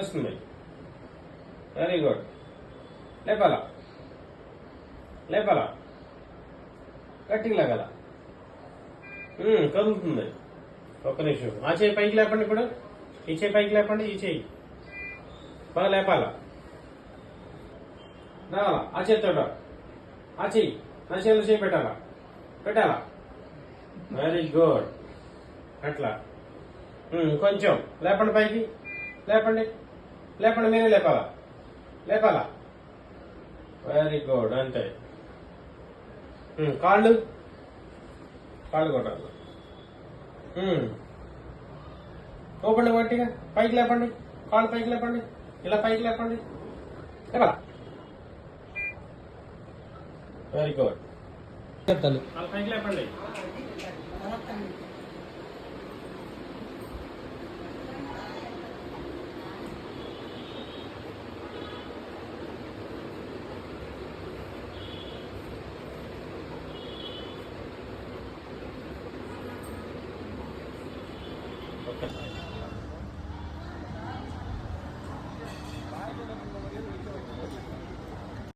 నడుస్తుంది. Very good. లేపాలా లేపాలా, గట్టిగా లాగాల. కదులుతుంది. ఒక్క నిమిషం. ఆ చేయి పైకి లేపండి. ఇప్పుడు ఈ చేయి పైకి లేపండి. ఈ చేయి బాగా లేపాలా, రావాలా. ఆ చేతితో ఆ చెయ్యి నా చేతిలో చేయి పెట్టాలా, పెట్టాలా. Very good. అట్లా కొంచెం లేపండి, పైకి లేపండి. లేపండి, మీరే లేపాలా లేపాలా. Very good. అంతే. కాళ్ళు కాళ్ళు కొట్టాలి. ఓపండి గట్టిగా, పైకి లేపండి. కాళ్ళు పైకి లేపండి, ఇలా పైకి లేపండి. లేపాలా. Very good. చెప్తాను. కాళ్ళు పైకి లేపండి. Okay.